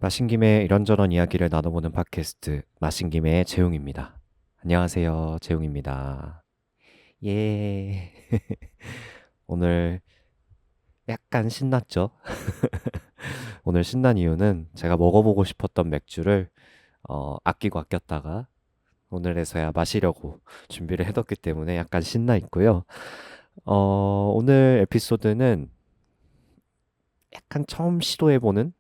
마신 김에 이런저런 이야기를 나눠보는 팟캐스트 마신 김에 재용입니다. 안녕하세요, 재용입니다. 예. 오늘 약간 신났죠? 오늘 신난 이유는 제가 먹어보고 싶었던 맥주를 아끼고 아꼈다가 오늘에서야 마시려고 준비를 해뒀기 때문에 약간 신나 있고요. 오늘 에피소드는 약간 처음 시도해보는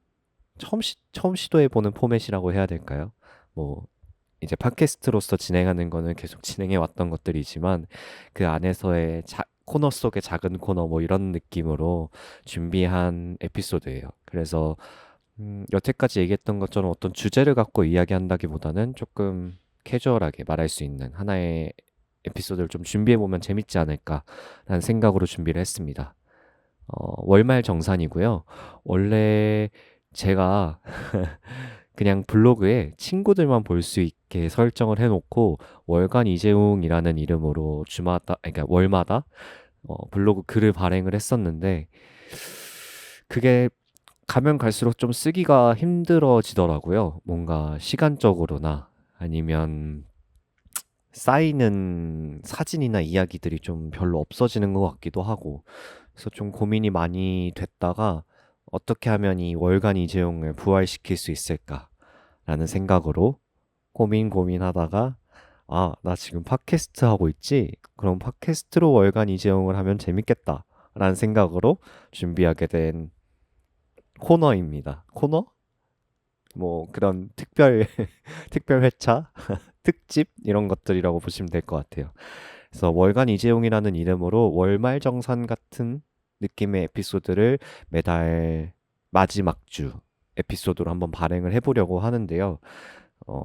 포맷이라고 해야 될까요? 뭐 이제 팟캐스트로서 진행하는 거는 계속 진행해 왔던 것들이지만 그 안에서의 코너 속의 작은 코너 뭐 이런 느낌으로 준비한 에피소드예요. 그래서 여태까지 얘기했던 것처럼 어떤 주제를 갖고 이야기한다기보다는 조금 캐주얼하게 말할 수 있는 하나의 에피소드를 좀 준비해 보면 재밌지 않을까라는 생각으로 준비를 했습니다. 월말 정산이고요. 원래 제가 그냥 블로그에 친구들만 볼 수 있게 설정을 해놓고 월간 이재웅이라는 이름으로 그러니까 월마다 블로그 글을 발행을 했었는데 그게 가면 갈수록 좀 쓰기가 힘들어지더라고요. 뭔가 시간적으로나 아니면 쌓이는 사진이나 이야기들이 좀 별로 없어지는 것 같기도 하고 그래서 좀 고민이 많이 됐다가 어떻게 하면 이 월간 이재용을 부활시킬 수 있을까라는 생각으로 고민하다가 아, 나 지금 팟캐스트 하고 있지? 그럼 팟캐스트로 월간 이재용을 하면 재밌겠다라는 생각으로 준비하게 된 코너입니다. 코너? 뭐 그런 특별 회차, 특집 이런 것들이라고 보시면 될 것 같아요. 그래서 월간 이재용이라는 이름으로 월말정산 같은 느낌의 에피소드를 매달 마지막 주 에피소드로 한번 발행을 해보려고 하는데요. 어,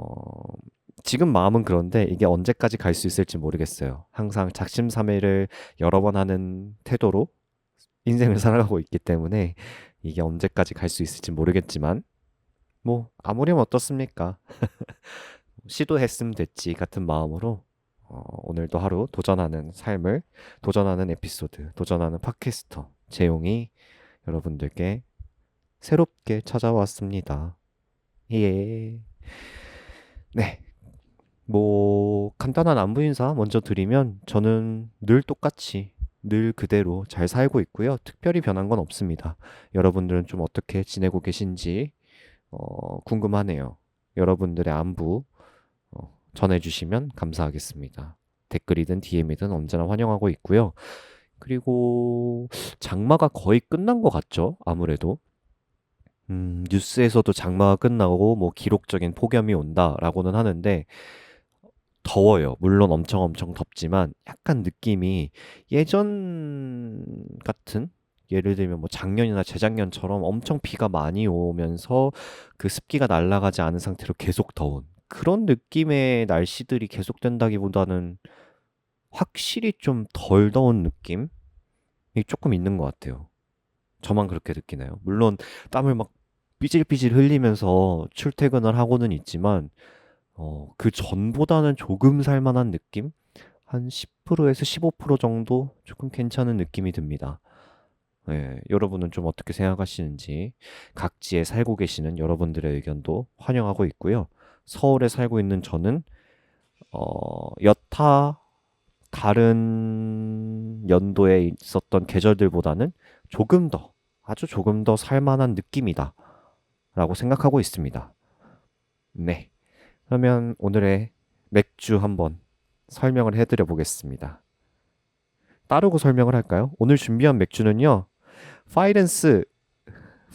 지금 마음은 그런데 이게 언제까지 갈 수 있을지 모르겠어요. 항상 작심삼일을 여러 번 하는 태도로 인생을 살아가고 있기 때문에 이게 언제까지 갈 수 있을지 모르겠지만 뭐 아무렴 어떻습니까? 시도했으면 됐지 같은 마음으로 오늘도 하루 도전하는 삶을 도전하는 에피소드, 도전하는 팟캐스터 재용이 여러분들께 새롭게 찾아왔습니다. 예. 네. 뭐 간단한 안부 인사 먼저 드리면 저는 늘 똑같이 늘 그대로 잘 살고 있고요. 특별히 변한 건 없습니다. 여러분들은 좀 어떻게 지내고 계신지 궁금하네요. 여러분들의 안부 전해주시면 감사하겠습니다. 댓글이든 DM이든 언제나 환영하고 있고요. 그리고 장마가 거의 끝난 것 같죠? 아무래도. 뉴스에서도 장마가 끝나고 뭐 기록적인 폭염이 온다라고는 하는데 더워요. 물론 엄청 덥지만 약간 느낌이 예전 같은 예를 들면 뭐 작년이나 재작년처럼 엄청 비가 많이 오면서 그 습기가 날아가지 않은 상태로 계속 더운 그런 느낌의 날씨들이 계속된다기보다는 확실히 좀 덜 더운 느낌이 조금 있는 것 같아요. 저만 그렇게 느끼나요? 물론 땀을 막 삐질삐질 흘리면서 출퇴근을 하고는 있지만 그 전보다는 조금 살만한 느낌? 한 10%에서 15% 정도 조금 괜찮은 느낌이 듭니다. 네, 여러분은 좀 어떻게 생각하시는지 각지에 살고 계시는 여러분들의 의견도 환영하고 있고요. 서울에 살고 있는 저는 여타 다른 연도에 있었던 계절들보다는 조금 더, 아주 조금 더 살만한 느낌이다 라고 생각하고 있습니다. 네. 그러면 오늘의 맥주 한번 설명을 해드려 보겠습니다. 따르고 설명을 할까요? 오늘 준비한 맥주는요, 파이렌스,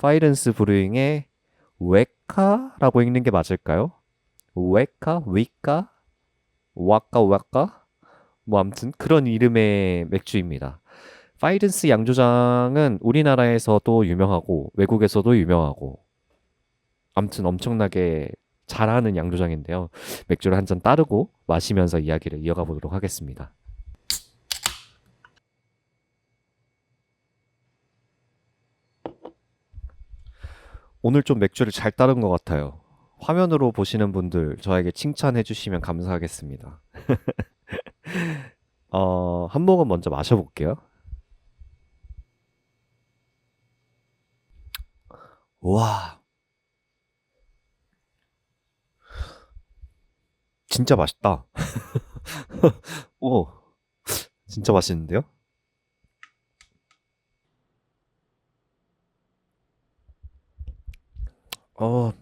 파이렌스 브루잉의 웨카라고 읽는 게 맞을까요? 웨카? 위카? 와까? 뭐 아무튼 그런 이름의 맥주입니다. 파이렌스 양조장은 우리나라에서도 유명하고 외국에서도 유명하고 아무튼 엄청나게 잘하는 양조장인데요. 맥주를 한 잔 따르고 마시면서 이야기를 이어가 보도록 하겠습니다. 오늘 좀 맥주를 잘 따른 것 같아요. 화면으로 보시는 분들 저에게 칭찬해 주시면 감사하겠습니다. 한 모금 먼저 마셔볼게요. 와, 진짜 맛있다. 오, 진짜 맛있는데요? 어,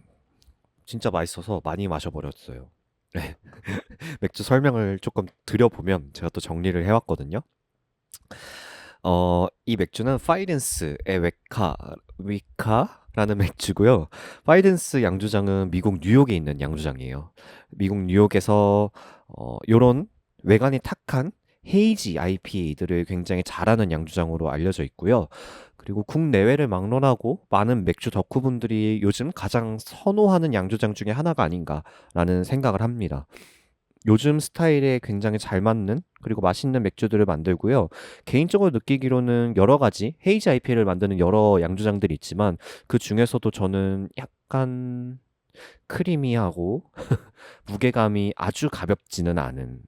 진짜 맛있어서 많이 마셔버렸어요. 네. 맥주 설명을 조금 드려보면 제가 또 정리를 해왔거든요. 이 맥주는 파이든스의 위카라는 맥주고요. 파이든스 양조장은 미국 뉴욕에 있는 양조장이에요. 미국 뉴욕에서 요런 외관이 탁한 헤이지 IPA들을 굉장히 잘하는 양조장으로 알려져 있고요. 그리고 국내외를 막론하고 많은 맥주 덕후분들이 요즘 가장 선호하는 양조장 중에 하나가 아닌가라는 생각을 합니다. 요즘 스타일에 굉장히 잘 맞는 그리고 맛있는 맥주들을 만들고요. 개인적으로 느끼기로는 여러 가지 헤이즈 IPA를 만드는 여러 양조장들이 있지만 그 중에서도 저는 약간 크리미하고 무게감이 아주 가볍지는 않은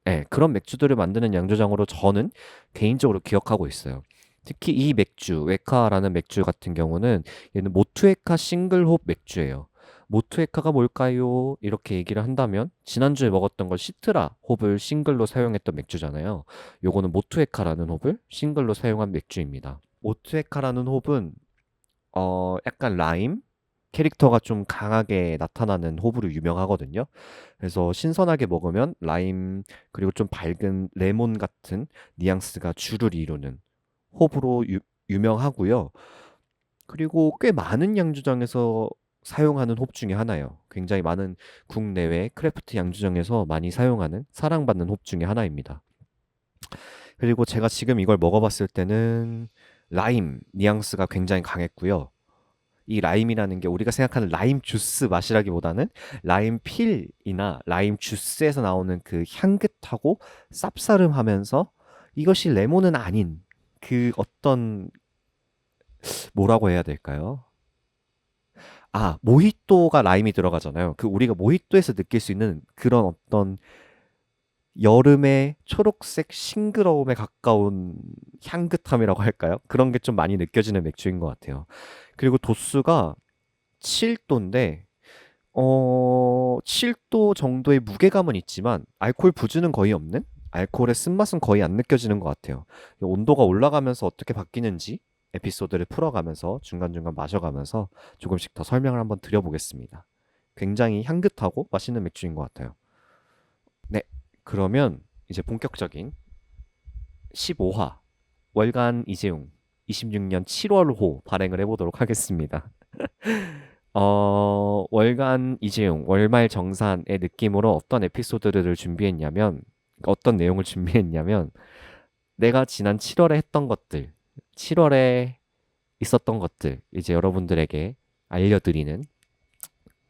예, 그런 맥주들을 만드는 양조장으로 저는 개인적으로 기억하고 있어요. 특히 이 맥주, 웨카라는 맥주 같은 경우는 얘는 모투에카 싱글홉 맥주예요. 모투에카가 뭘까요? 이렇게 얘기를 한다면 지난주에 먹었던 걸 시트라 홉을 싱글로 사용했던 맥주잖아요. 요거는 모투에카라는 홉을 싱글로 사용한 맥주입니다. 모투에카라는 홉은 약간 라임 캐릭터가 좀 강하게 나타나는 호불호 유명하거든요. 그래서 신선하게 먹으면 라임 그리고 좀 밝은 레몬 같은 뉘앙스가 주를 이루는 호불호 유명하고요. 그리고 꽤 많은 양조장에서 사용하는 홉 중에 하나예요. 굉장히 많은 국내외 크래프트 양조장에서 많이 사용하는 사랑받는 홉 중에 하나입니다. 그리고 제가 지금 이걸 먹어봤을 때는 라임 뉘앙스가 굉장히 강했고요. 이 라임이라는 게 우리가 생각하는 라임 주스 맛이라기보다는 라임 필이나 라임 주스에서 나오는 그 향긋하고 쌉싸름하면서 이것이 레몬은 아닌 그 어떤 뭐라고 해야 될까요? 아, 모히또가 라임이 들어가잖아요. 그 우리가 모히또에서 느낄 수 있는 그런 어떤 여름의 초록색 싱그러움에 가까운 향긋함이라고 할까요? 그런 게 좀 많이 느껴지는 맥주인 것 같아요. 그리고 도수가 7도인데 7도 정도의 무게감은 있지만 알코올 부주는 거의 없는 알코올의 쓴맛은 거의 안 느껴지는 것 같아요. 온도가 올라가면서 어떻게 바뀌는지 에피소드를 풀어가면서 중간중간 마셔가면서 조금씩 더 설명을 한번 드려보겠습니다. 굉장히 향긋하고 맛있는 맥주인 것 같아요. 네, 그러면 이제 본격적인 15화 월간 이재용 26년 7월호 발행을 해보도록 하겠습니다. 월간 이재용 월말 정산의 느낌으로 어떤 에피소드를 준비했냐면 어떤 내용을 준비했냐면 내가 지난 7월에 했던 것들 7월에 있었던 것들 이제 여러분들에게 알려드리는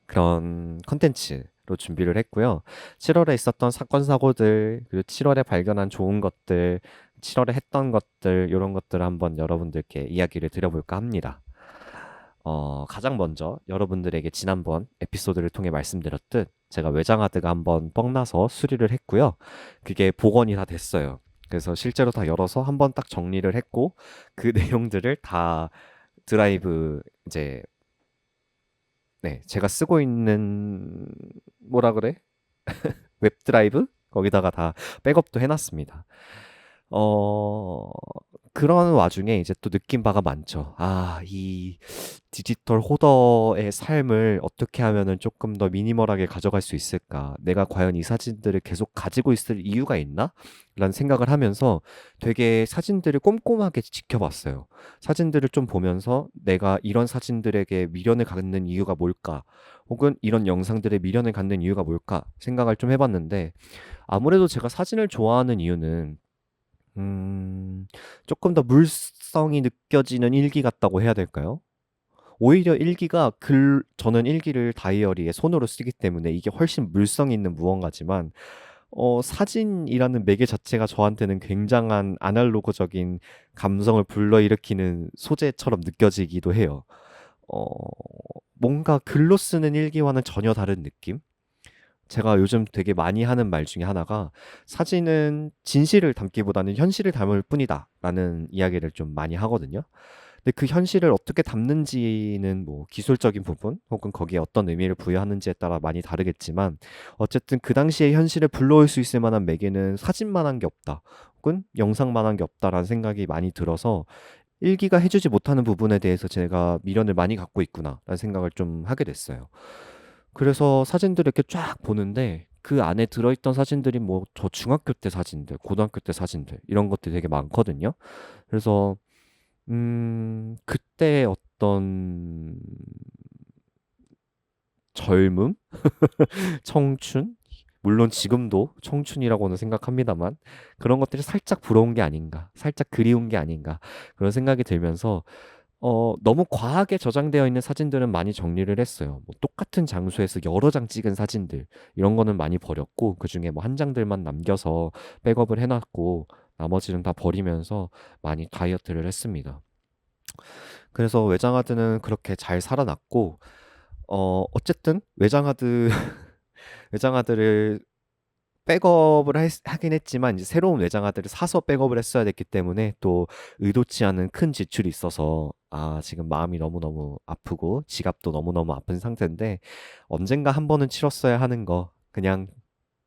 그런 컨텐츠로 준비를 했고요. 7월에 있었던 사건 사고들 그리고 7월에 발견한 좋은 것들 7월에 했던 것들 이런 것들을 한번 여러분들께 이야기를 드려볼까 합니다. 가장 먼저 여러분들에게 지난번 에피소드를 통해 말씀드렸듯 제가 외장하드가 한번 뻥나서 수리를 했고요. 그게 복원이 다 됐어요. 그래서 실제로 다 열어서 한번 딱 정리를 했고 그 내용들을 다 드라이브 이제 네, 제가 쓰고 있는 뭐라 그래? 웹드라이브? 거기다가 다 백업도 해놨습니다. 어, 그런 와중에 이제 또 느낀 바가 많죠. 아, 이 디지털 호더의 삶을 어떻게 하면은 조금 더 미니멀하게 가져갈 수 있을까? 내가 과연 이 사진들을 계속 가지고 있을 이유가 있나? 라는 생각을 하면서 되게 사진들을 꼼꼼하게 지켜봤어요. 사진들을 좀 보면서 내가 이런 사진들에게 미련을 갖는 이유가 뭘까? 혹은 이런 영상들에 미련을 갖는 이유가 뭘까? 생각을 좀 해봤는데 아무래도 제가 사진을 좋아하는 이유는 조금 더 물성이 느껴지는 일기 같다고 해야 될까요? 오히려 일기가 저는 일기를 다이어리에 손으로 쓰기 때문에 이게 훨씬 물성 있는 무언가지만, 사진이라는 매개 자체가 저한테는 굉장한 아날로그적인 감성을 불러일으키는 소재처럼 느껴지기도 해요. 어, 뭔가 글로 쓰는 일기와는 전혀 다른 느낌? 제가 요즘 되게 많이 하는 말 중에 하나가 사진은 진실을 담기보다는 현실을 담을 뿐이다 라는 이야기를 좀 많이 하거든요. 근데 그 현실을 어떻게 담는지는 뭐 기술적인 부분 혹은 거기에 어떤 의미를 부여하는지에 따라 많이 다르겠지만 어쨌든 그 당시의 현실을 불러올 수 있을 만한 매개는 사진만한 게 없다. 혹은 영상만한 게 없다라는 생각이 많이 들어서 일기가 해주지 못하는 부분에 대해서 제가 미련을 많이 갖고 있구나라는 생각을 좀 하게 됐어요. 그래서 사진들을 이렇게 쫙 보는데 그 안에 들어있던 사진들이 뭐 저 중학교 때 사진들, 고등학교 때 사진들 이런 것들이 되게 많거든요. 그래서 그때 어떤 젊음, 청춘, 물론 지금도 청춘이라고는 생각합니다만 그런 것들이 살짝 부러운 게 아닌가, 살짝 그리운 게 아닌가 그런 생각이 들면서 너무 과하게 저장되어 있는 사진들은 많이 정리를 했어요. 뭐 똑같은 장소에서 여러 장 찍은 사진들 이런 거는 많이 버렸고 그중에 뭐 한 장들만 남겨서 백업을 해놨고 나머지는 다 버리면서 많이 다이어트를 했습니다. 그래서 외장하드는 그렇게 잘 살아났고 어쨌든 외장하드 외장하드를 백업을 하긴 했지만 이제 새로운 외장하드를 사서 백업을 했어야 됐기 때문에 또 의도치 않은 큰 지출이 있어서 지금 마음이 너무너무 아프고 지갑도 너무너무 아픈 상태인데 언젠가 한 번은 치렀어야 하는 거 그냥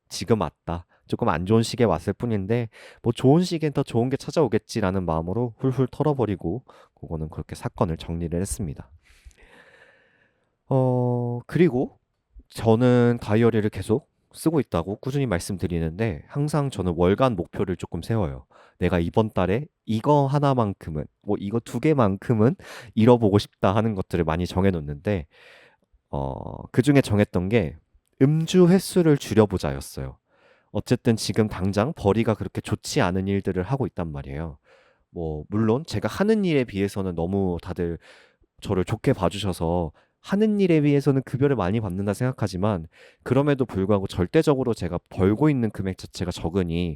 지금 왔다. 조금 안 좋은 시기에 왔을 뿐인데 뭐 좋은 시기엔 더 좋은 게 찾아오겠지라는 마음으로 훌훌 털어버리고 그거는 그렇게 사건을 정리를 했습니다. 그리고 저는 다이어리를 계속 쓰고 있다고 꾸준히 말씀드리는데 항상 저는 월간 목표를 조금 세워요. 내가 이번 달에 이거 하나만큼은, 뭐 이거 두 개만큼은 잃어보고 싶다 하는 것들을 많이 정해놓는데 그중에 정했던 게 음주 횟수를 줄여보자였어요. 어쨌든 지금 당장 벌이가 그렇게 좋지 않은 일들을 하고 있단 말이에요. 뭐 물론 제가 하는 일에 비해서는 너무 다들 저를 좋게 봐주셔서 하는 일에 비해서는 급여를 많이 받는다 생각하지만 그럼에도 불구하고 절대적으로 제가 벌고 있는 금액 자체가 적으니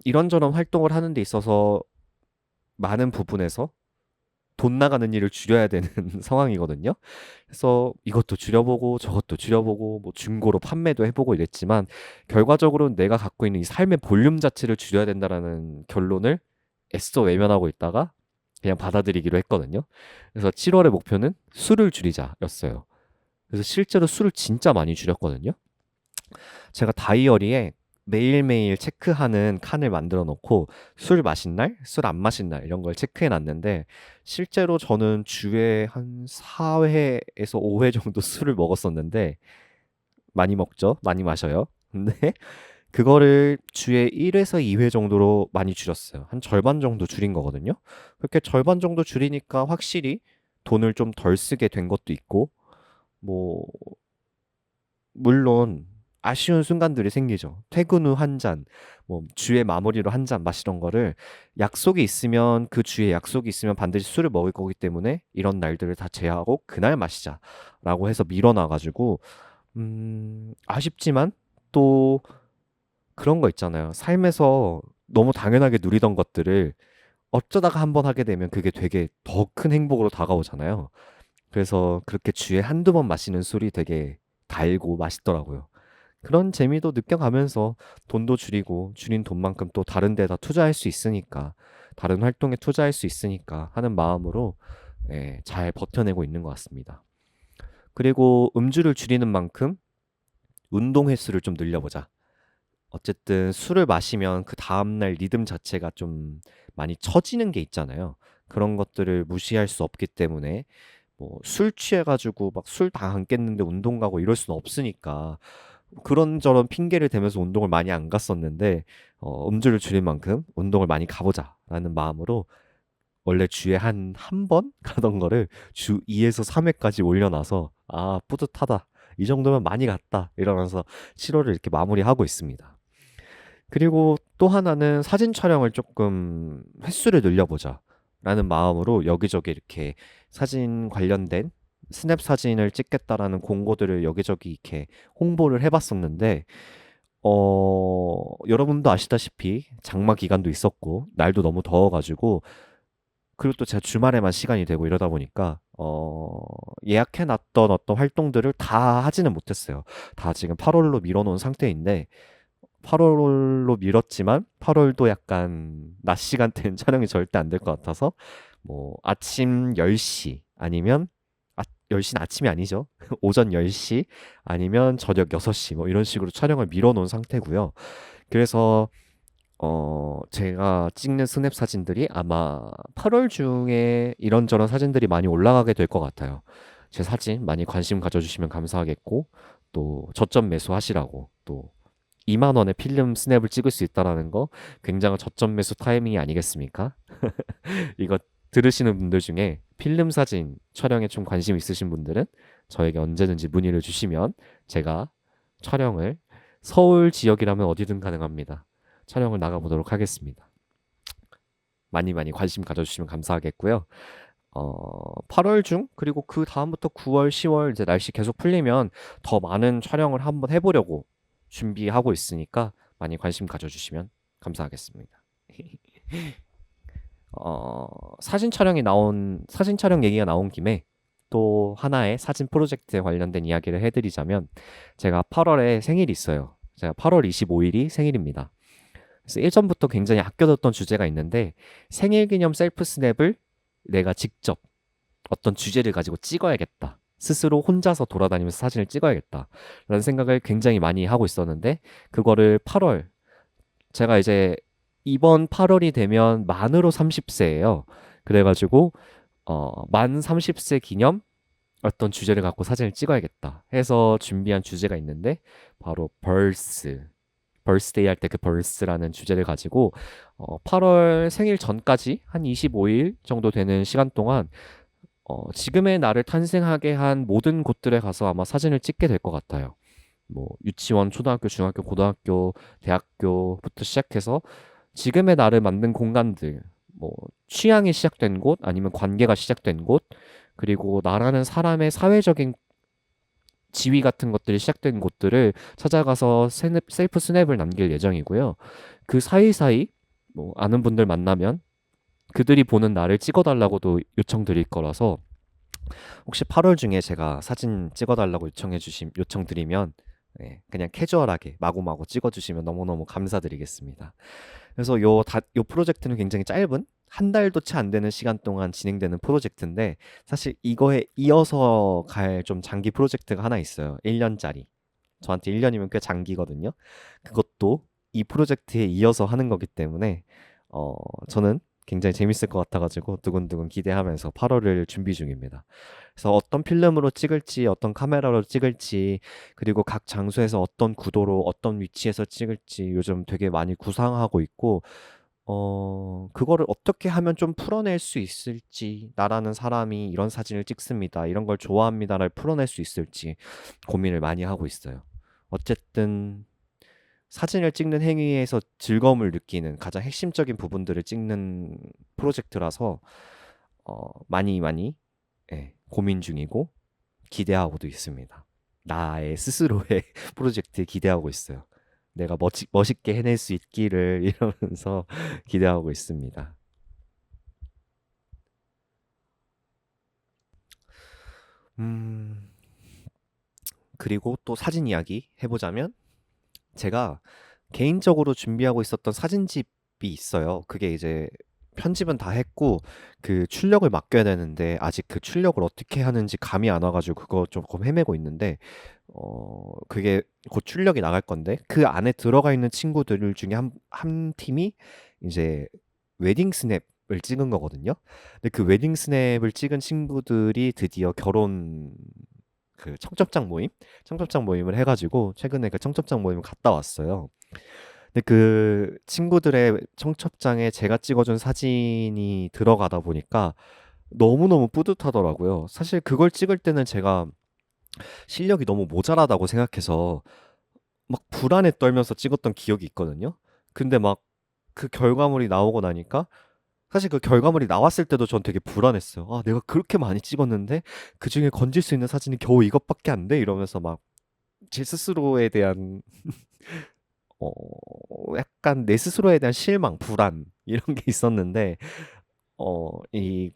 이런저런 활동을 하는 데 있어서 많은 부분에서 돈 나가는 일을 줄여야 되는 상황이거든요. 그래서 이것도 줄여보고 저것도 줄여보고 뭐 중고로 판매도 해보고 이랬지만 결과적으로는 내가 갖고 있는 이 삶의 볼륨 자체를 줄여야 된다라는 결론을 애써 외면하고 있다가 그냥 받아들이기로 했거든요. 그래서 7월의 목표는 술을 줄이자였어요. 그래서 실제로 술을 진짜 많이 줄였거든요. 제가 다이어리에 매일매일 체크하는 칸을 만들어 놓고 술 마신 날, 술 안 마신 날 이런 걸 체크해 놨는데 실제로 저는 주에 한 4회에서 5회 정도 술을 먹었었는데 많이 먹죠? 많이 마셔요. 근데 그거를 주에 1회에서 2회 정도로 많이 줄였어요. 한 절반 정도 줄인 거거든요. 그렇게 절반 정도 줄이니까 확실히 돈을 좀 덜 쓰게 된 것도 있고 뭐 물론 아쉬운 순간들이 생기죠. 퇴근 후 한 잔, 뭐 주의 마무리로 한 잔 마시던 거를 약속이 있으면 그 주에 약속이 있으면 반드시 술을 먹을 거기 때문에 이런 날들을 다 제하고 그날 마시자라고 해서 밀어놔가지고 아쉽지만 또 그런 거 있잖아요. 삶에서 너무 당연하게 누리던 것들을 어쩌다가 한번 하게 되면 그게 되게 더 큰 행복으로 다가오잖아요. 그래서 그렇게 주에 한두 번 마시는 술이 되게 달고 맛있더라고요. 그런 재미도 느껴가면서 돈도 줄이고 줄인 돈만큼 또 다른 데다 투자할 수 있으니까 다른 활동에 투자할 수 있으니까 하는 마음으로 잘 버텨내고 있는 것 같습니다. 그리고 음주를 줄이는 만큼 운동 횟수를 좀 늘려보자. 어쨌든 술을 마시면 그 다음날 리듬 자체가 좀 많이 처지는 게 있잖아요. 그런 것들을 무시할 수 없기 때문에 뭐 술 취해가지고 막 술 다 안 깼는데 운동 가고 이럴 수는 없으니까 그런저런 핑계를 대면서 운동을 많이 안 갔었는데 음주를 줄일 만큼 운동을 많이 가보자라는 마음으로 원래 주에 한 번 가던 거를 주 2에서 3회까지 올려놔서 뿌듯하다. 이 정도면 많이 갔다. 이러면서 7월을 이렇게 마무리하고 있습니다. 그리고 또 하나는 사진 촬영을 조금 횟수를 늘려보자 라는 마음으로 여기저기 이렇게 사진 관련된 스냅 사진을 찍겠다라는 공고들을 여기저기 이렇게 홍보를 해봤었는데 여러분도 아시다시피 장마 기간도 있었고 날도 너무 더워가지고 그리고 또 제가 주말에만 시간이 되고 이러다 보니까 예약해놨던 어떤 활동들을 다 하지는 못했어요. 다 지금 8월로 밀어놓은 상태인데 8월로 미뤘지만 8월도 약간 낮 시간대는 촬영이 절대 안 될 것 같아서 뭐 아침 10시 아니면 10시는 아침이 아니죠. 오전 10시 아니면 저녁 6시 뭐 이런 식으로 촬영을 미뤄 놓은 상태고요. 그래서 제가 찍는 스냅 사진들이 아마 8월 중에 이런저런 사진들이 많이 올라가게 될 것 같아요. 제 사진 많이 관심 가져주시면 감사하겠고, 또 저점 매수하시라고, 또 2만 원에 필름 스냅을 찍을 수 있다라는 거 굉장한 저점 매수 타이밍이 아니겠습니까? 이거 들으시는 분들 중에 필름 사진 촬영에 좀 관심 있으신 분들은 저에게 언제든지 문의를 주시면 제가 촬영을 서울 지역이라면 어디든 가능합니다. 촬영을 나가보도록 하겠습니다. 많이 많이 관심 가져주시면 감사하겠고요. 8월 중 그리고 그 다음부터 9월, 10월 이제 날씨 계속 풀리면 더 많은 촬영을 한번 해보려고 준비하고 있으니까 많이 관심 가져주시면 감사하겠습니다. 사진 촬영 얘기가 나온 김에 또 하나의 사진 프로젝트에 관련된 이야기를 해드리자면 제가 8월에 생일이 있어요. 제가 8월 25일이 생일입니다. 그래서 예전부터 굉장히 아껴뒀던 주제가 있는데 생일 기념 셀프 스냅을 내가 직접 어떤 주제를 가지고 찍어야겠다. 스스로 혼자서 돌아다니면서 사진을 찍어야겠다. 라는 생각을 굉장히 많이 하고 있었는데 그거를 8월 제가 이제 이번 8월이 되면 만으로 30세예요. 그래가지고 만 30세 기념 어떤 주제를 갖고 사진을 찍어야겠다 해서 준비한 주제가 있는데 바로 벌스데이 할 때 그 벌스라는 주제를 가지고 8월 생일 전까지 한 25일 정도 되는 시간 동안 지금의 나를 탄생하게 한 모든 곳들에 가서 아마 사진을 찍게 될 것 같아요. 뭐 유치원, 초등학교, 중학교, 고등학교, 대학교부터 시작해서 지금의 나를 만든 공간들, 뭐 취향이 시작된 곳, 아니면 관계가 시작된 곳, 그리고 나라는 사람의 사회적인 지위 같은 것들이 시작된 곳들을 찾아가서 셀프 스냅을 남길 예정이고요. 그 사이사이 뭐 아는 분들 만나면 그들이 보는 나를 찍어달라고도 요청드릴 거라서 혹시 8월 중에 제가 사진 찍어달라고 요청드리면 그냥 캐주얼하게 마구마구 찍어주시면 너무너무 감사드리겠습니다. 그래서 요 프로젝트는 굉장히 짧은 한 달도 채 안 되는 시간 동안 진행되는 프로젝트인데 사실 이거에 이어서 갈 좀 장기 프로젝트가 하나 있어요. 1년짜리. 저한테 1년이면 꽤 장기거든요. 그것도 이 프로젝트에 이어서 하는 거기 때문에 저는 굉장히 재밌을 것 같아가지고 두근두근 기대하면서 8월을 준비 중입니다. 그래서 어떤 필름으로 찍을지, 어떤 카메라로 찍을지, 그리고 각 장소에서 어떤 구도로, 어떤 위치에서 찍을지 요즘 되게 많이 구상하고 있고, 그거를 어떻게 하면 좀 풀어낼 수 있을지, 나라는 사람이 이런 사진을 찍습니다, 이런 걸 좋아합니다를 풀어낼 수 있을지 고민을 많이 하고 있어요. 어쨌든 사진을 찍는 행위에서 즐거움을 느끼는 가장 핵심적인 부분들을 찍는 프로젝트라서 많이 많이 고민 중이고 기대하고도 있습니다. 나의 스스로의 프로젝트에 기대하고 있어요. 내가 멋있게 해낼 수 있기를 이러면서 기대하고 있습니다. 그리고 또 사진 이야기 해보자면 제가 개인적으로 준비하고 있었던 사진집이 있어요. 그게 이제 편집은 다 했고 그 출력을 맡겨야 되는데 아직 그 출력을 어떻게 하는지 감이 안 와가지고 그거 조금 헤매고 있는데 그게 곧 출력이 나갈 건데 그 안에 들어가 있는 친구들 중에 한 팀이 이제 웨딩 스냅을 찍은 거거든요. 근데 그 웨딩 스냅을 찍은 친구들이 드디어 결혼 그 청첩장 모임을 해가지고 최근에 그 청첩장 모임을 갔다 왔어요. 근데 그 친구들의 청첩장에 제가 찍어준 사진이 들어가다 보니까 너무너무 뿌듯하더라고요. 사실 그걸 찍을 때는 제가 실력이 너무 모자라다고 생각해서 막 불안에 떨면서 찍었던 기억이 있거든요. 근데 막 그 결과물이 나오고 나니까 사실 그 결과물이 나왔을 때도 전 되게 불안했어요. 아, 내가 그렇게 많이 찍었는데 그중에 건질 수 있는 사진이 겨우 이것밖에 안 돼? 이러면서 막 제 스스로에 대한 어, 약간 내 스스로에 대한 실망, 불안 이런 게 있었는데 이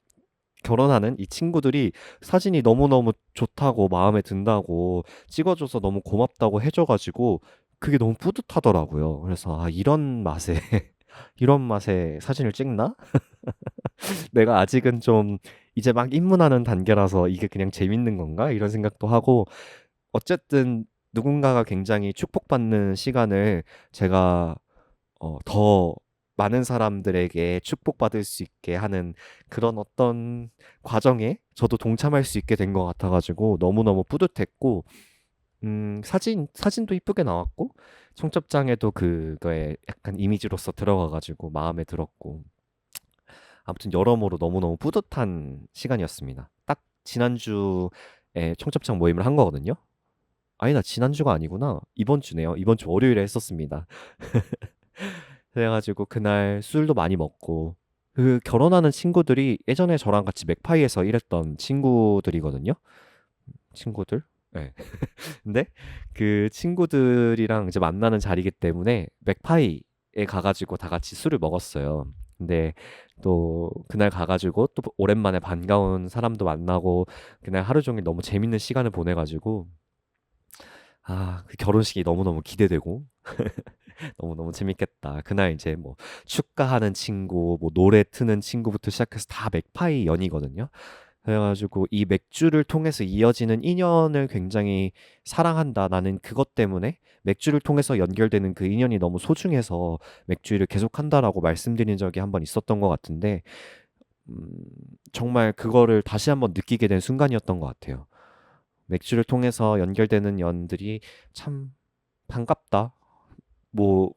결혼하는 이 친구들이 사진이 너무너무 좋다고 마음에 든다고 찍어줘서 너무 고맙다고 해줘가지고 그게 너무 뿌듯하더라고요. 그래서 아, 이런 맛에 이런 맛에 사진을 찍나? 내가 아직은 좀 이제 막 입문하는 단계라서 이게 그냥 재밌는 건가? 이런 생각도 하고 어쨌든 누군가가 굉장히 축복받는 시간을 제가 더 많은 사람들에게 축복받을 수 있게 하는 그런 어떤 과정에 저도 동참할 수 있게 된 것 같아가지고 너무너무 뿌듯했고, 사진도 이쁘게 나왔고, 청첩장에도 그거에 약간 이미지로서 들어가가지고 마음에 들었고, 아무튼 여러모로 너무너무 뿌듯한 시간이었습니다. 딱 지난주에 청첩장 모임을 한 거거든요. 아니다, 지난주가 아니구나. 이번 주네요. 이번 주 월요일에 했었습니다. 그래가지고 그날 술도 많이 먹고, 그 결혼하는 친구들이 예전에 저랑 같이 맥파이에서 일했던 친구들이거든요. 친구들? 네. 근데 그 친구들이랑 이제 만나는 자리이기 때문에 맥파이에 가가지고 다 같이 술을 먹었어요. 근데 또 그날 가가지고 또 오랜만에 반가운 사람도 만나고 그날 하루 종일 너무 재밌는 시간을 보내가지고 그 결혼식이 너무너무 기대되고 너무너무 재밌겠다. 그날 이제 뭐 축가하는 친구, 뭐 노래 트는 친구부터 시작해서 다 맥파이 연이거든요. 그래가지고 이 맥주를 통해서 이어지는 인연을 굉장히 사랑한다. 나는 그것 때문에 맥주를 통해서 연결되는 그 인연이 너무 소중해서 맥주를 계속한다라고 말씀드린 적이 한번 있었던 것 같은데, 음, 정말 그거를 다시 한번 느끼게 된 순간이었던 것 같아요. 맥주를 통해서 연결되는 연들이 참 반갑다. 뭐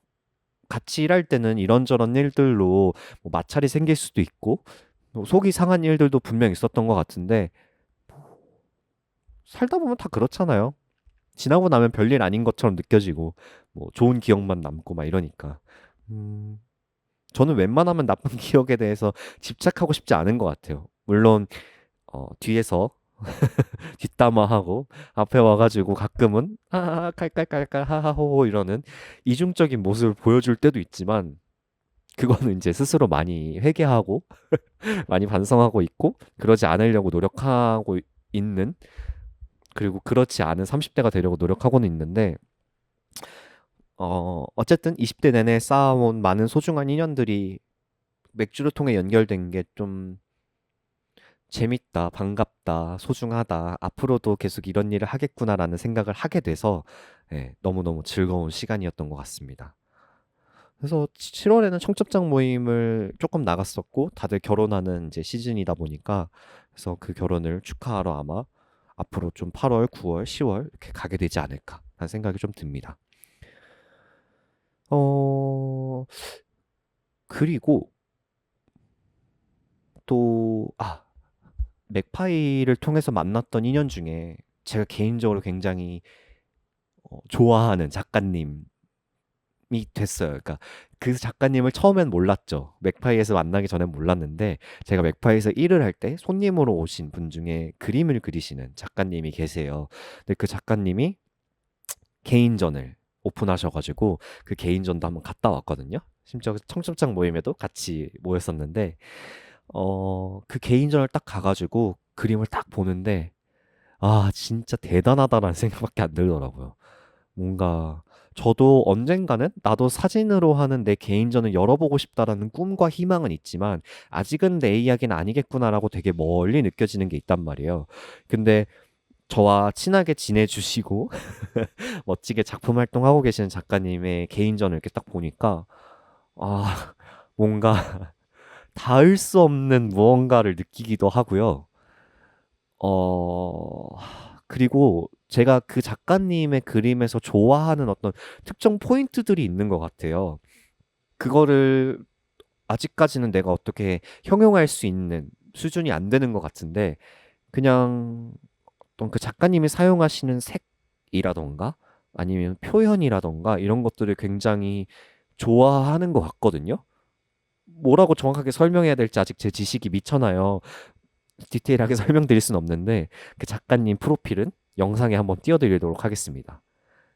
같이 일할 때는 이런저런 일들로 뭐 마찰이 생길 수도 있고 뭐 속이 상한 일들도 분명 있었던 것 같은데 살다 보면 다 그렇잖아요. 지나고 나면 별일 아닌 것처럼 느껴지고 뭐 좋은 기억만 남고 막 이러니까. 음, 저는 웬만하면 나쁜 기억에 대해서 집착하고 싶지 않은 것 같아요. 물론 뒤에서 뒷담화하고 앞에 와가지고 가끔은 깔깔깔깔 하하호호 이러는 이중적인 모습을 보여줄 때도 있지만 그거는 이제 스스로 많이 회개하고 많이 반성하고 있고 그러지 않으려고 노력하고 있는, 그리고 그렇지 않은 30대가 되려고 노력하고는 있는데 어쨌든 20대 내내 쌓아온 많은 소중한 인연들이 맥주를 통해 연결된 게 좀 재밌다, 반갑다, 소중하다, 앞으로도 계속 이런 일을 하겠구나라는 생각을 하게 돼서 너무너무 즐거운 시간이었던 것 같습니다. 그래서 7월에는 청첩장 모임을 조금 나갔었고 다들 결혼하는 이제 시즌이다 보니까 그래서 그 결혼을 축하하러 아마 앞으로 좀 8월, 9월, 10월 이렇게 가게 되지 않을까 하는 생각이 좀 듭니다. 어, 그리고 또, 맥파이를 통해서 만났던 인연 중에 제가 개인적으로 굉장히 좋아하는 작가님이 됐어요. 그러니까 그 작가님을 처음엔 몰랐죠. 맥파이에서 만나기 전엔 몰랐는데 제가 맥파이에서 일을 할 때 손님으로 오신 분 중에 그림을 그리시는 작가님이 계세요. 근데 그 작가님이 개인전을 오픈하셔가지고 그 개인전도 한번 갔다 왔거든요. 심지어 그 청첩장 모임에도 같이 모였었는데 그 개인전을 딱 가가지고 그림을 딱 보는데 진짜 대단하다라는 생각밖에 안 들더라고요. 뭔가 저도 언젠가는 나도 사진으로 하는 내 개인전을 열어보고 싶다라는 꿈과 희망은 있지만 아직은 내 이야기는 아니겠구나라고 되게 멀리 느껴지는 게 있단 말이에요. 근데 저와 친하게 지내주시고 멋지게 작품 활동하고 계시는 작가님의 개인전을 이렇게 딱 보니까 아 뭔가 닿을 수 없는 무언가를 느끼기도 하고요. 어, 그리고 제가 그 작가님의 그림에서 좋아하는 어떤 특정 포인트들이 있는 것 같아요. 그거를 아직까지는 내가 어떻게 형용할 수 있는 수준이 안 되는 것 같은데, 그냥 어떤 그 작가님이 사용하시는 색이라던가 아니면 표현이라던가 이런 것들을 굉장히 좋아하는 것 같거든요. 뭐라고 정확하게 설명해야 될지 아직 제 지식이 미쳐나요. 디테일하게 설명드릴 수는 없는데 그 작가님 프로필은 영상에 한번 띄워드리도록 하겠습니다.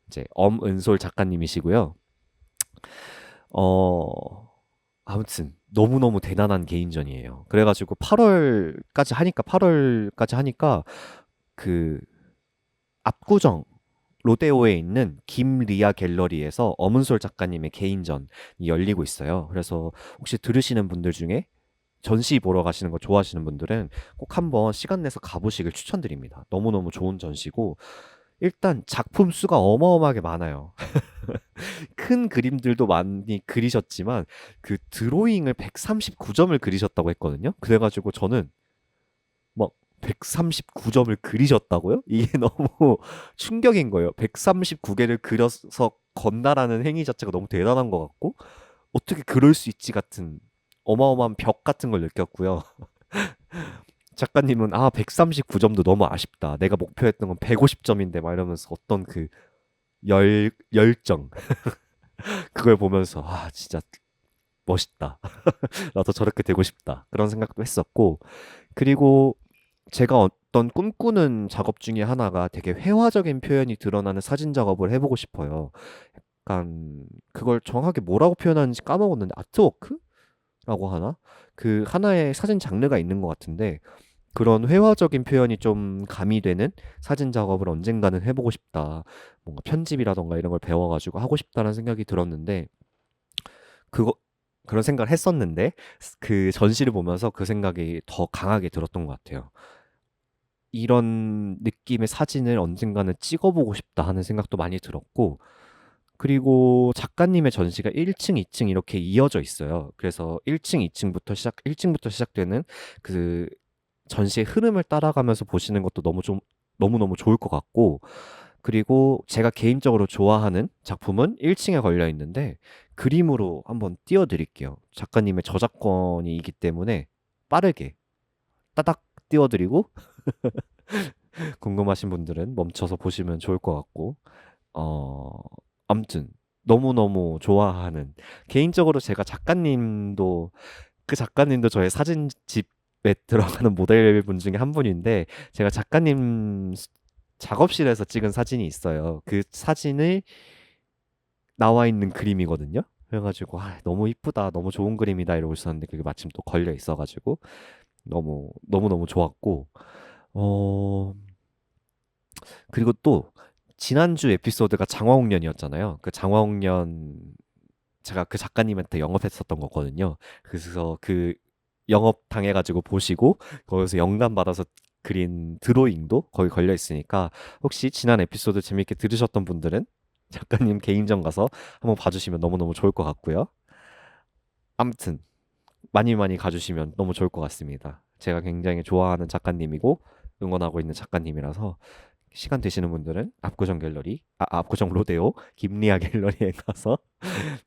이제 엄은솔 작가님이시고요. 어 아무튼 너무너무 대단한 개인전이에요. 그래가지고 8월까지 하니까 그 압구정 로데오에 있는 김리아 갤러리에서 엄은솔 작가님의 개인전이 열리고 있어요. 그래서 혹시 들으시는 분들 중에 전시 보러 가시는 거 좋아하시는 분들은 꼭 한번 시간 내서 가보시길 추천드립니다. 너무너무 좋은 전시고, 일단 작품 수가 어마어마하게 많아요. 큰 그림들도 많이 그리셨지만, 그 드로잉을 139점을 그리셨다고 했거든요. 그래가지고 저는 막 139점을 그리셨다고요? 이게 너무 충격인 거예요. 139개를 그려서 건다라는 행위 자체가 너무 대단한 것 같고, 어떻게 그럴 수 있지 같은 어마어마한 벽 같은 걸 느꼈고요. 작가님은 139점도 너무 아쉽다. 내가 목표했던 건 150점인데 막 이러면서 어떤 그 열정 그걸 보면서 진짜 멋있다. 나도 저렇게 되고 싶다. 그런 생각도 했었고, 그리고 제가 어떤 꿈꾸는 작업 중에 하나가 되게 회화적인 표현이 드러나는 사진 작업을 해보고 싶어요. 약간 그걸 정확하게 뭐라고 표현하는지 까먹었는데 아트워크라고 하나? 그 하나의 사진 장르가 있는 것 같은데 그런 회화적인 표현이 좀 가미되는 사진 작업을 언젠가는 해보고 싶다. 뭔가 편집이라던가 이런 걸 배워가지고 하고 싶다는 생각이 들었는데 그거 그런 생각을 했었는데 그 전시를 보면서 그 생각이 더 강하게 들었던 것 같아요. 이런 느낌의 사진을 언젠가는 찍어보고 싶다 하는 생각도 많이 들었고, 그리고 작가님의 전시가 1층, 2층 이렇게 이어져 있어요. 그래서 1층, 2층부터 1층부터 시작되는 그 전시의 흐름을 따라가면서 보시는 것도 너무너무 좋을 것 같고, 그리고 제가 개인적으로 좋아하는 작품은 1층에 걸려 있는데, 그림으로 한번 띄워드릴게요. 작가님의 저작권이 있기 때문에 빠르게 따닥 띄워드리고, 궁금하신 분들은 멈춰서 보시면 좋을 것 같고, 어, 아무튼 너무너무 좋아하는, 개인적으로 제가 작가님도 저의 사진집에 들어가는 모델분 중에 한 분인데, 제가 작가님 작업실에서 찍은 사진이 있어요. 그 사진을 나와 있는 그림이거든요. 그래가지고 너무 이쁘다, 너무 좋은 그림이다 이러고 있었는데 그게 마침 또 걸려 있어가지고 너무너무 좋았고, 어, 그리고 또 지난주 에피소드가 장화홍련이었잖아요. 그 장화홍련 제가 그 작가님한테 영업했었던 거거든요. 그래서 그 영업 당해가지고 보시고 거기서 영감 받아서 그린 드로잉도 거기 걸려 있으니까 혹시 지난 에피소드 재밌게 들으셨던 분들은 작가님 개인전 가서 한번 봐주시면 너무너무 좋을 것 같고요. 아무튼 많이 많이 가주시면 너무 좋을 것 같습니다. 제가 굉장히 좋아하는 작가님이고 응원하고 있는 작가님이라서 시간 되시는 분들은 압구정 로데오 김리아 갤러리에 가서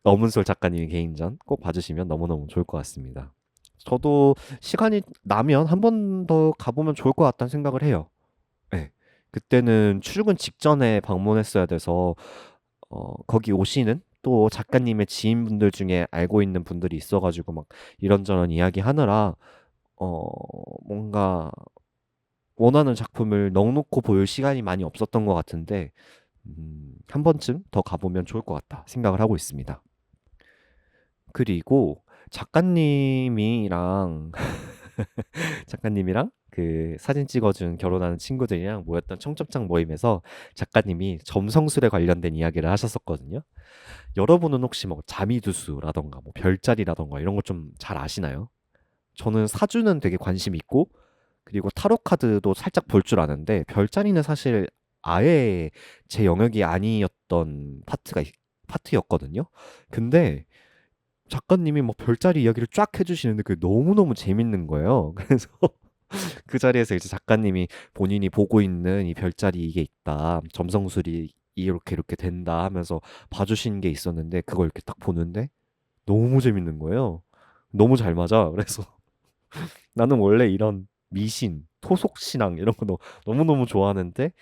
엄은솔 작가님의 개인전 꼭 봐주시면 너무너무 좋을 것 같습니다. 저도 시간이 나면 한 번 더 가보면 좋을 것 같다는 생각을 해요. 네. 그때는 출근 직전에 방문했어야 돼서 거기 오시는 또 작가님의 지인분들 중에 알고 있는 분들이 있어가지고 막 이런저런 이야기하느라 뭔가 원하는 작품을 넋놓고 볼 시간이 많이 없었던 것 같은데 한 번쯤 더 가보면 좋을 것 같다 생각을 하고 있습니다. 그리고 작가님이랑 작가님이랑 그 사진 찍어준 결혼하는 친구들이랑 모였던 청첩장 모임에서 작가님이 점성술에 관련된 이야기를 하셨었거든요. 여러분은 혹시 뭐 자미두수라던가 뭐 별자리라던가 이런 거 좀 잘 아시나요? 저는 사주는 되게 관심 있고 그리고 타로 카드도 살짝 볼 줄 아는데 별자리는 사실 아예 제 영역이 아니었던 파트였거든요. 근데 작가님이 뭐 별자리 이야기를 쫙 해주시는데 그게 너무너무 재밌는 거예요. 그래서 그 자리에서 이제 작가님이 본인이 보고 있는 이 별자리 이게 있다. 점성술이 이렇게 된다 하면서 봐주신 게 있었는데 그걸 이렇게 딱 보는데 너무 재밌는 거예요. 너무 잘 맞아. 그래서 나는 원래 이런 미신, 토속신앙 이런 거 너무너무 좋아하는데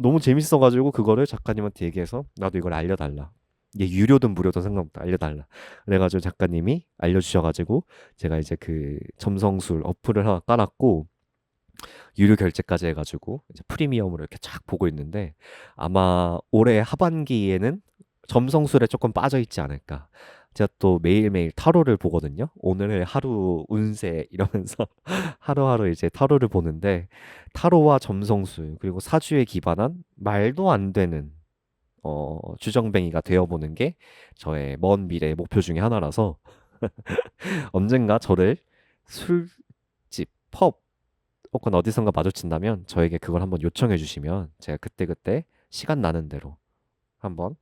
너무 재밌어가지고 그거를 작가님한테 얘기해서 나도 이걸 알려달라. 이게 유료든 무료든 상관없다. 알려달라. 그래가지고 작가님이 알려주셔가지고 제가 이제 그 점성술 어플을 하나 깔았고 유료 결제까지 해가지고 이제 프리미엄으로 이렇게 쫙 보고 있는데 아마 올해 하반기에는 점성술에 조금 빠져 있지 않을까. 제가 또 매일매일 타로를 보거든요. 오늘의 하루 운세 이러면서 하루하루 이제 타로를 보는데 타로와 점성술 그리고 사주에 기반한 말도 안 되는 주정뱅이가 되어보는 게 저의 먼 미래의 목표 중에 하나라서 언젠가 저를 술집, 펍 혹은 어디선가 마주친다면 저에게 그걸 한번 요청해 주시면 제가 그때그때 시간 나는 대로 한번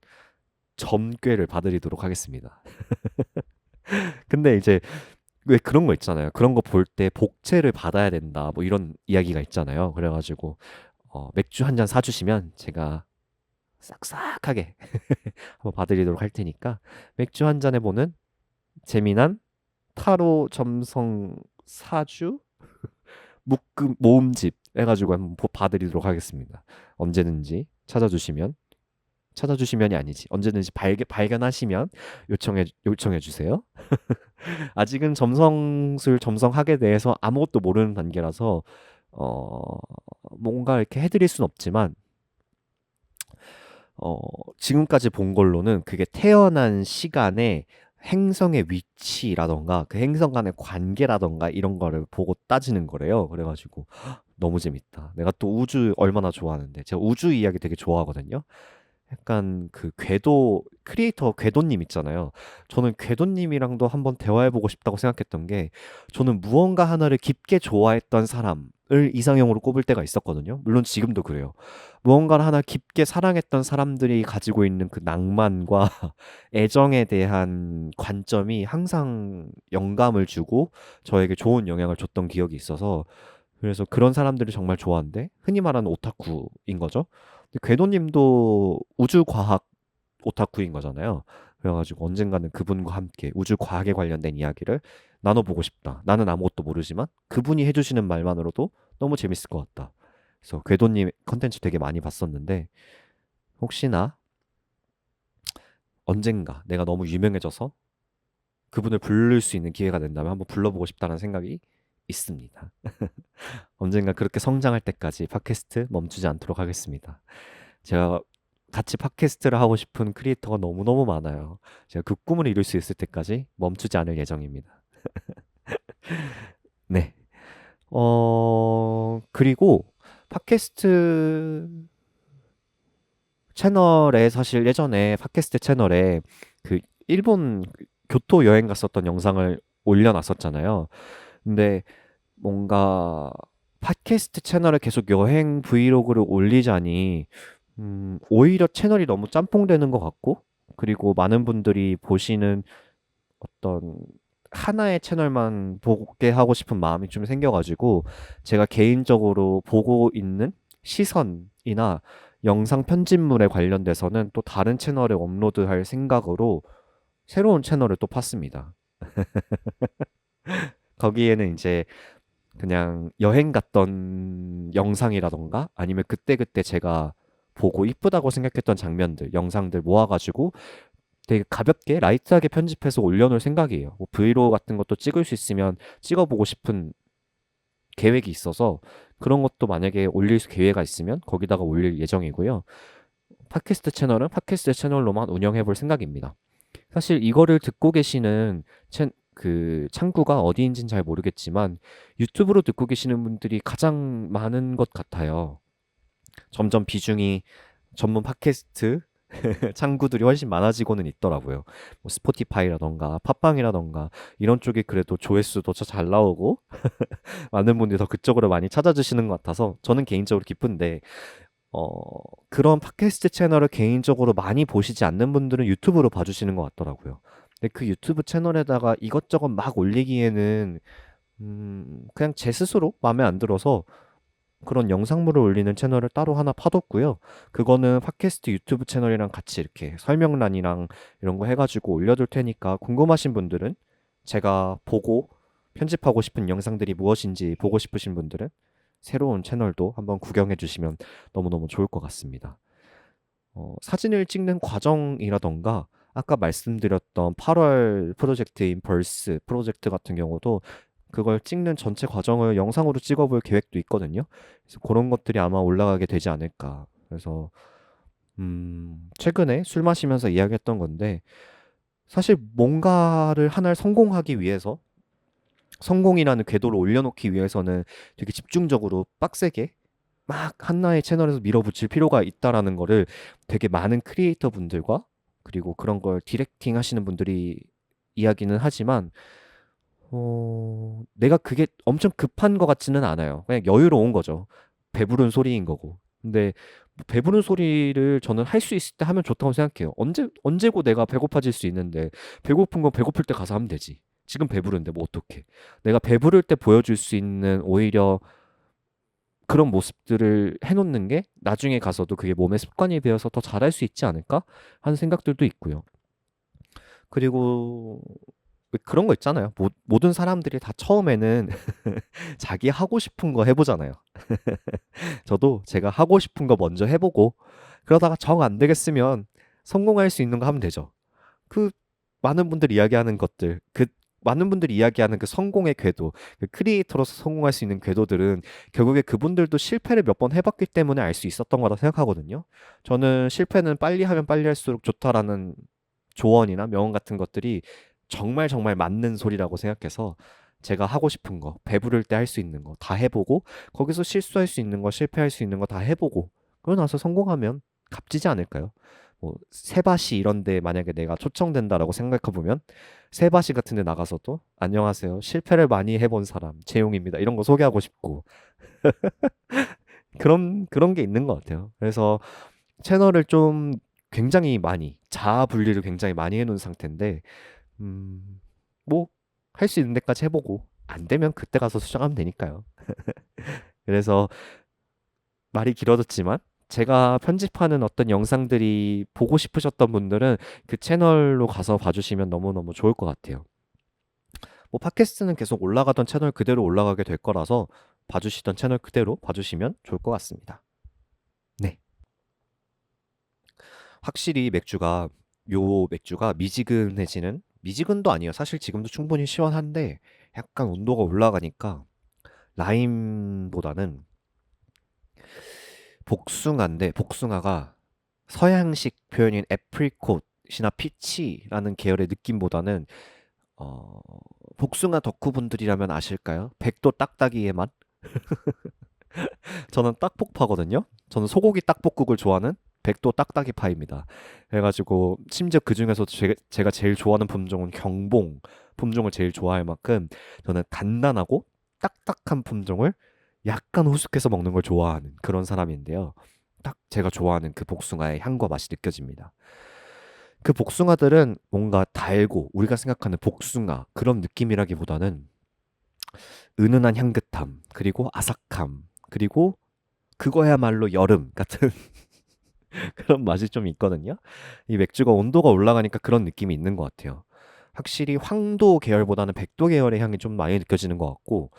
점괘를 봐드리도록 하겠습니다. 근데 이제 왜 그런 거 있잖아요. 그런 거 볼 때 복채를 받아야 된다. 뭐 이런 이야기가 있잖아요. 그래가지고 맥주 한 잔 사주시면 제가 싹싹하게 한번 봐드리도록 할 테니까 맥주 한 잔에 보는 재미난 타로 점성 사주 묶음 모음집 해가지고 한번 봐드리도록 하겠습니다. 언제든지 찾아주시면이 아니지. 언제든지 발견하시면 요청해 주세요. 아직은 점성술 점성학에 대해서 아무것도 모르는 단계라서 어, 뭔가 이렇게 해드릴 순 없지만 어, 지금까지 본 걸로는 그게 태어난 시간에 행성의 위치라던가 그 행성 간의 관계라던가 이런 거를 보고 따지는 거래요. 그래가지고 너무 재밌다. 내가 또 우주 얼마나 좋아하는데 제가 우주 이야기 되게 좋아하거든요. 약간 그 궤도 크리에이터 궤도님 있잖아요. 저는 궤도님이랑도 한번 대화해보고 싶다고 생각했던 게 저는 무언가 하나를 깊게 좋아했던 사람을 이상형으로 꼽을 때가 있었거든요. 물론 지금도 그래요. 무언가를 하나 깊게 사랑했던 사람들이 가지고 있는 그 낭만과 애정에 대한 관점이 항상 영감을 주고 저에게 좋은 영향을 줬던 기억이 있어서 그래서 그런 사람들을 정말 좋아하는데 흔히 말하는 오타쿠인 거죠. 근데 궤도님도 우주과학 오타쿠인 거잖아요. 그래가지고 언젠가는 그분과 함께 우주과학에 관련된 이야기를 나눠보고 싶다. 나는 아무것도 모르지만 그분이 해주시는 말만으로도 너무 재밌을 것 같다. 그래서 궤도님 컨텐츠 되게 많이 봤었는데 혹시나 언젠가 내가 너무 유명해져서 그분을 부를 수 있는 기회가 된다면 한번 불러보고 싶다는 생각이 있습니다. 언젠가 그렇게 성장할 때까지 팟캐스트 멈추지 않도록 하겠습니다. 제가 같이 팟캐스트를 하고 싶은 크리에이터가 너무너무 많아요. 제가 그 꿈을 이룰 수 있을 때까지 멈추지 않을 예정입니다. 네. 그리고 팟캐스트 채널에 사실 예전에 팟캐스트 채널에 그 일본 교토 여행 갔었던 영상을 올려놨었잖아요. 근데 뭔가 팟캐스트 채널에 계속 여행 브이로그를 올리자니 오히려 채널이 너무 짬뽕되는 것 같고 그리고 많은 분들이 보시는 어떤 하나의 채널만 보게 하고 싶은 마음이 좀 생겨가지고 제가 개인적으로 보고 있는 시선이나 영상 편집물에 관련돼서는 또 다른 채널에 업로드할 생각으로 새로운 채널을 또 팠습니다. 거기에는 이제 그냥 여행 갔던 영상이라던가 아니면 그때그때 제가 보고 이쁘다고 생각했던 장면들, 영상들 모아가지고 되게 가볍게 라이트하게 편집해서 올려놓을 생각이에요. 뭐 브이로그 같은 것도 찍을 수 있으면 찍어보고 싶은 계획이 있어서 그런 것도 만약에 올릴 기회가 있으면 거기다가 올릴 예정이고요. 팟캐스트 채널은 팟캐스트 채널로만 운영해 볼 생각입니다. 사실 이거를 듣고 계시는 그 창구가 어디인지는 잘 모르겠지만 유튜브로 듣고 계시는 분들이 가장 많은 것 같아요. 점점 비중이 전문 팟캐스트 창구들이 훨씬 많아지고는 있더라고요. 뭐 스포티파이라던가 팟빵이라던가 이런 쪽이 그래도 조회수도 잘 나오고 많은 분들이 더 그쪽으로 많이 찾아주시는 것 같아서 저는 개인적으로 기쁜데 어, 그런 팟캐스트 채널을 개인적으로 많이 보시지 않는 분들은 유튜브로 봐주시는 것 같더라고요. 근데 그 유튜브 채널에다가 이것저것 막 올리기에는 그냥 제 스스로 마음에 안 들어서 그런 영상물을 올리는 채널을 따로 하나 파뒀고요. 그거는 팟캐스트 유튜브 채널이랑 같이 이렇게 설명란이랑 이런 거 해가지고 올려둘 테니까 궁금하신 분들은 제가 보고 편집하고 싶은 영상들이 무엇인지 보고 싶으신 분들은 새로운 채널도 한번 구경해 주시면 너무너무 좋을 것 같습니다. 사진을 찍는 과정이라던가 아까 말씀드렸던 8월 프로젝트인 벌스 프로젝트 같은 경우도 그걸 찍는 전체 과정을 영상으로 찍어볼 계획도 있거든요. 그래서 그런 것들이 아마 올라가게 되지 않을까. 그래서 최근에 술 마시면서 이야기했던 건데 사실 뭔가를 하나를 성공하기 위해서 성공이라는 궤도를 올려놓기 위해서는 되게 집중적으로 빡세게 막 하나의 채널에서 밀어붙일 필요가 있다라는 거를 되게 많은 크리에이터 분들과 그리고 그런 걸 디렉팅 하시는 분들이 이야기는 하지만 내가 그게 엄청 급한 것 같지는 않아요. 그냥 여유로운 거죠. 배부른 소리인 거고. 근데 뭐 배부른 소리를 저는 할 수 있을 때 하면 좋다고 생각해요. 언제고 내가 배고파질 수 있는데 배고픈 건 배고플 때 가서 하면 되지. 지금 배부른데 뭐 어떡해. 내가 배부를 때 보여줄 수 있는 오히려 그런 모습들을 해놓는 게 나중에 가서도 그게 몸에 습관이 되어서 더 잘할 수 있지 않을까 하는 생각들도 있고요. 그리고 왜 그런 거 있잖아요. 모든 사람들이 다 처음에는 자기 하고 싶은 거 해보잖아요. 저도 제가 하고 싶은 거 먼저 해보고 그러다가 정 안 되겠으면 성공할 수 있는 거 하면 되죠. 그 많은 분들이 이야기하는 것들, 그 많은 분들이 이야기하는 그 성공의 궤도, 그 크리에이터로서 성공할 수 있는 궤도들은 결국에 그분들도 실패를 몇 번 해봤기 때문에 알 수 있었던 거라 생각하거든요. 저는 실패는 빨리 하면 빨리 할수록 좋다라는 조언이나 명언 같은 것들이 정말 정말 맞는 소리라고 생각해서 제가 하고 싶은 거, 배부를 때 할 수 있는 거 다 해보고 거기서 실수할 수 있는 거, 실패할 수 있는 거 다 해보고 그러고 나서 성공하면 값지지 않을까요? 뭐 세바시 이런 데 만약에 내가 초청된다라고 생각해 보면 세바시 같은 데 나가서도 안녕하세요. 실패를 많이 해본 사람 재용입니다. 이런 거 소개하고 싶고 그런 게 있는 것 같아요. 그래서 채널을 좀 굉장히 많이 자아 분리를 굉장히 많이 해놓은 상태인데 뭐 할 수 있는 데까지 해보고 안 되면 그때 가서 수정하면 되니까요. 그래서 말이 길어졌지만 제가 편집하는 어떤 영상들이 보고 싶으셨던 분들은 그 채널로 가서 봐주시면 너무너무 좋을 것 같아요. 뭐 팟캐스트는 계속 올라가던 채널 그대로 올라가게 될 거라서 봐주시던 채널 그대로 봐주시면 좋을 것 같습니다. 네. 확실히 요 맥주가 미지근해지는 미지근도 아니에요. 사실 지금도 충분히 시원한데 약간 온도가 올라가니까 라임보다는 복숭아인데 복숭아가 서양식 표현인 애프리콧이나 피치라는 계열의 느낌보다는 어, 복숭아 덕후분들이라면 아실까요? 백도 딱딱이의 맛? 저는 딱복파거든요. 저는 소고기 딱볶국을 좋아하는 백도 딱딱이파입니다. 그래가지고 심지어 그 중에서 제가 제일 좋아하는 품종은 경봉 품종을 제일 좋아할 만큼 저는 단단하고 딱딱한 품종을 약간 후숙해서 먹는 걸 좋아하는 그런 사람인데요. 딱 제가 좋아하는 그 복숭아의 향과 맛이 느껴집니다. 그 복숭아들은 뭔가 달고 우리가 생각하는 복숭아 그런 느낌이라기보다는 은은한 향긋함, 그리고 아삭함, 그리고 그거야말로 여름 같은 그런 맛이 좀 있거든요. 이 맥주가 온도가 올라가니까 그런 느낌이 있는 것 같아요. 확실히 황도 계열보다는 백도 계열의 향이 좀 많이 느껴지는 것 같고,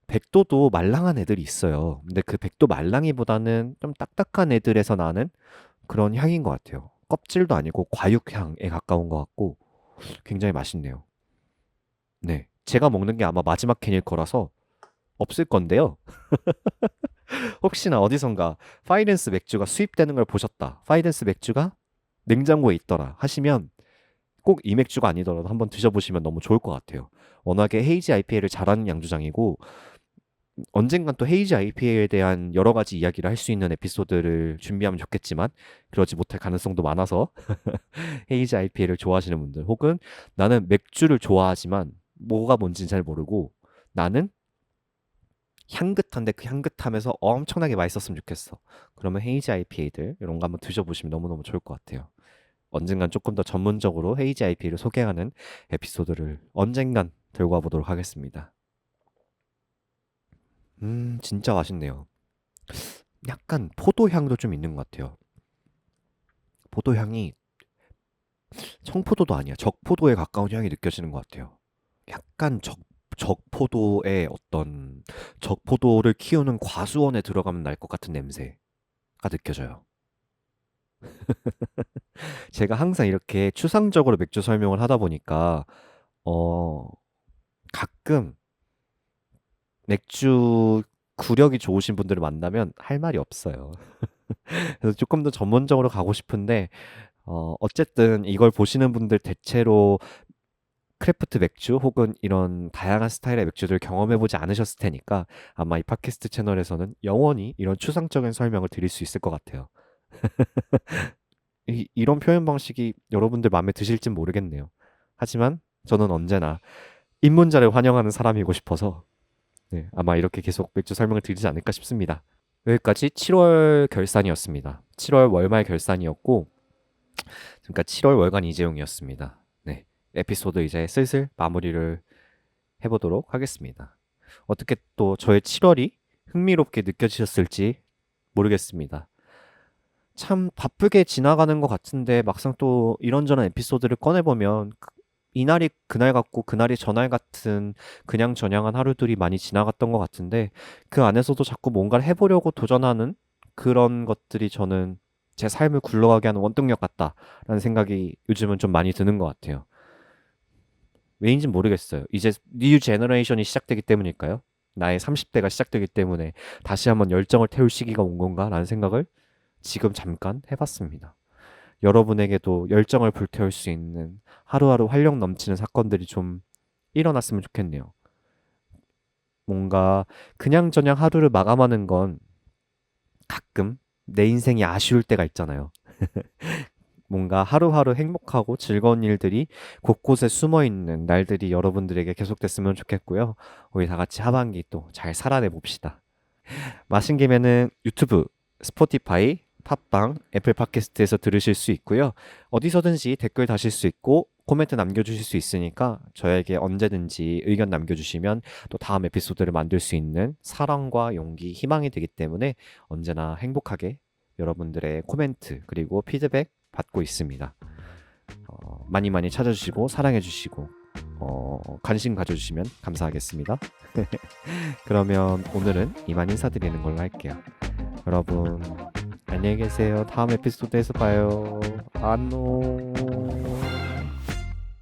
백도도 말랑한 애들이 있어요. 근데 그 백도 말랑이보다는 좀 딱딱한 애들에서 나는 그런 향인 것 같아요. 껍질도 아니고 과육향에 가까운 것 같고 굉장히 맛있네요. 네. 제가 먹는 게 아마 마지막 캔일 거라서 없을 건데요. 혹시나 어디선가 파이낸스 맥주가 수입되는 걸 보셨다. 파이낸스 맥주가 냉장고에 있더라 하시면 꼭 이 맥주가 아니더라도 한번 드셔보시면 너무 좋을 것 같아요. 워낙에 헤이지 IPA를 잘하는 양주장이고 언젠간 또 헤이지 IPA에 대한 여러 가지 이야기를 할 수 있는 에피소드를 준비하면 좋겠지만 그러지 못할 가능성도 많아서 헤이지 IPA를 좋아하시는 분들 혹은 나는 맥주를 좋아하지만 뭐가 뭔지는 잘 모르고 나는 향긋한데 그 향긋함에서 엄청나게 맛있었으면 좋겠어. 그러면 헤이지 IPA들 이런 거 한번 드셔보시면 너무너무 좋을 것 같아요. 언젠간 조금 더 전문적으로 헤이지 IPA를 소개하는 에피소드를 언젠간 들고 와보도록 하겠습니다. 진짜 맛있네요. 약간 포도향도 좀 있는 것 같아요. 포도향이 청포도도 아니야. 적포도에 가까운 향이 느껴지는 것 같아요. 약간 적포도의 어떤 적포도를 키우는 과수원에 들어가면 날 것 같은 냄새가 느껴져요. 제가 항상 이렇게 추상적으로 맥주 설명을 하다 보니까 어 가끔 맥주 구력이 좋으신 분들을 만나면 할 말이 없어요. 그래서 조금 더 전문적으로 가고 싶은데 어쨌든 이걸 보시는 분들 대체로 크래프트 맥주 혹은 이런 다양한 스타일의 맥주들 경험해보지 않으셨을 테니까 아마 이 팟캐스트 채널에서는 영원히 이런 추상적인 설명을 드릴 수 있을 것 같아요. 이런 표현 방식이 여러분들 마음에 드실진 모르겠네요. 하지만 저는 언제나 입문자를 환영하는 사람이고 싶어서 네, 아마 이렇게 계속 맥주 설명을 드리지 않을까 싶습니다. 여기까지 7월 결산이었습니다. 7월 월말 결산이었고, 그러니까 7월 월간 이재용이었습니다. 네, 에피소드 이제 슬슬 마무리를 해보도록 하겠습니다. 어떻게 또 저의 7월이 흥미롭게 느껴지셨을지 모르겠습니다. 참 바쁘게 지나가는 것 같은데 막상 또 이런저런 에피소드를 꺼내보면 이날이 그날 같고 그날이 전날 같은 그냥저냥한 하루들이 많이 지나갔던 것 같은데 그 안에서도 자꾸 뭔가를 해보려고 도전하는 그런 것들이 저는 제 삶을 굴러가게 하는 원동력 같다라는 생각이 요즘은 좀 많이 드는 것 같아요. 왜인진 모르겠어요. 이제 뉴 제너레이션이 시작되기 때문일까요? 나의 30대가 시작되기 때문에 다시 한번 열정을 태울 시기가 온 건가라는 생각을 지금 잠깐 해봤습니다. 여러분에게도 열정을 불태울 수 있는 하루하루 활력 넘치는 사건들이 좀 일어났으면 좋겠네요. 뭔가 그냥저냥 하루를 마감하는 건 가끔 내 인생이 아쉬울 때가 있잖아요. 뭔가 하루하루 행복하고 즐거운 일들이 곳곳에 숨어 있는 날들이 여러분들에게 계속됐으면 좋겠고요. 우리 다 같이 하반기 또 잘 살아내 봅시다. 마신 김에는 유튜브, 스포티파이, 팟빵, 애플 팟캐스트에서 들으실 수 있고요. 어디서든지 댓글 다실 수 있고 코멘트 남겨주실 수 있으니까 저에게 언제든지 의견 남겨주시면 또 다음 에피소드를 만들 수 있는 사랑과 용기, 희망이 되기 때문에 언제나 행복하게 여러분들의 코멘트 그리고 피드백 받고 있습니다. 많이 많이 찾아주시고 사랑해주시고 관심 가져주시면 감사하겠습니다. 그러면 오늘은 이만 인사드리는 걸로 할게요. 여러분 안녕히 계세요. 다음 에피소드에서 봐요. 안녕.